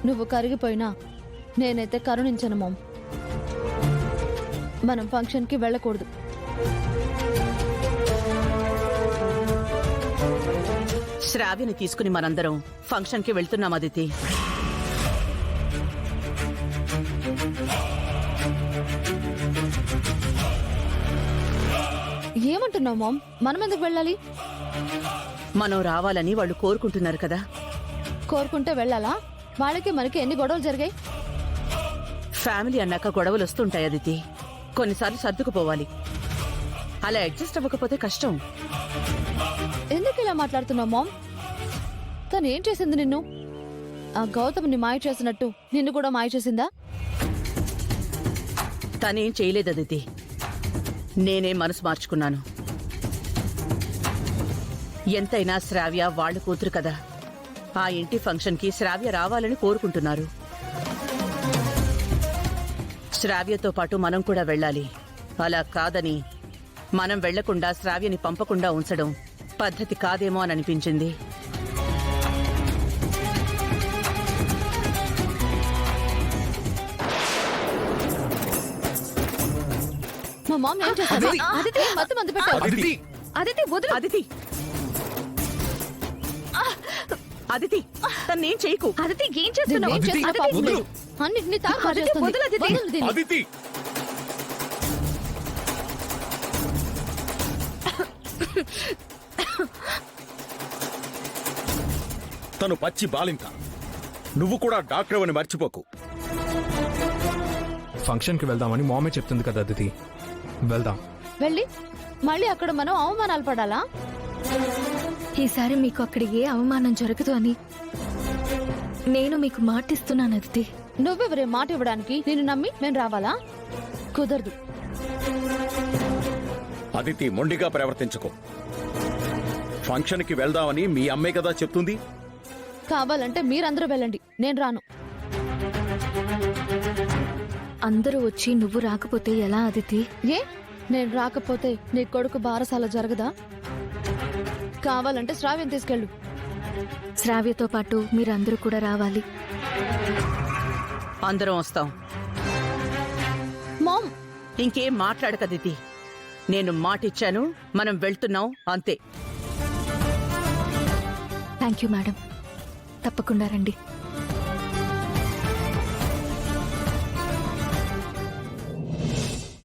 నువ్వు కరిగిపోయినా నేనైతే కరుణించను మామ్. మనం ఫంక్షన్కి వెళ్ళకూడదు. శ్రావ్యని తీసుకుని మనందరం ఫంక్షన్కి వెళ్తున్నాం అదితి. ఏమంటున్నావు మామ్? మనం ఎందుకు వెళ్ళాలి? మనం రావాలని వాళ్ళు కోరుకుంటున్నారు కదా. కోరుకుంటే వెళ్ళాలా? వాళ్ళకి మనకి ఎన్ని గొడవలు జరిగాయి? ఫ్యామిలీ అన్నాక గొడవలు వస్తుంటాయి అదితి. కొన్నిసార్లు సర్దుకుపోవాలి. అలా అడ్జస్ట్ అవ్వకపోతే కష్టం. ఎందుకు ఇలా మాట్లాడుతున్నావు మామ్? తను ఏం చేసింది నిన్ను? ఆ గౌతమ్ని మాయ చేసినట్టు నిన్ను కూడా మాయ చేసిందా? తనేం చేయలేదు అదితి. నేనే మనసు మార్చుకున్నాను. ఎంతైనా శ్రావ్య వాళ్ళ కూతురు కదా. ఆ ఇంటి ఫంక్షన్కి శ్రావ్య రావాలని కోరుకుంటున్నారు. శ్రావ్యతో పాటు మనం కూడా వెళ్ళాలి. అలా కాదని మనం వెళ్లకుండా శ్రావ్యని పంపకుండా ఉంచడం పద్ధతి కాదేమో అని అనిపించింది. మా మామ్ ఏం చేశారు? అదితి, మత్తు మందు పెట్టావు. అదితి వదులు. అదితి అదితి తన్నేం చేయకు. అదితి ఏం చేస్తున్నావు? అన్నిటినీ తాగు అదితి తను పచ్చి బాలింత. నువ్వు కూడా డాక్టర్ అని మర్చిపోకు. ఫంక్షన్కి వెళ్దామని మామే చెప్తుంది కదా అదితి. వెళ్దాం. వెళ్ళి మళ్ళీ అక్కడ మనం అవమానాలు పడాలా? ఈసారి మీకు అక్కడ ఏ అవమానం జరగదు అని నేను మీకు మాటిస్తున్నాను అదితి. నువ్వెవరే మాట ఇవ్వడానికి? నిన్ను నమ్మి నేను రావాలా? కుదరదు. అదితి మొండిగా ప్రవర్తించుకో. ఫంక్షన్కి వెళ్దామని మీ అమ్మే కదా చెప్తుంది. కావాలంటే మీరందరూ వెళ్ళండి, నేను రాను. అందరూ వచ్చి నువ్వు రాకపోతే ఎలా అదితి? ఏ నేను రాకపోతే నీ కొడుకు బారసాల జరగదా? కావాలంటే శ్రావ్యం తీసుకెళ్ళు. శ్రావ్యతో పాటు మీరందరూ కూడా రావాలి. అందరం వస్తాం. మామ్, ఇంకేం మాట్లాడకదితి. నేను మాటిచ్చాను, మనం వెళ్తున్నాం అంతే. Thank you madam. తప్పకుండా రండి.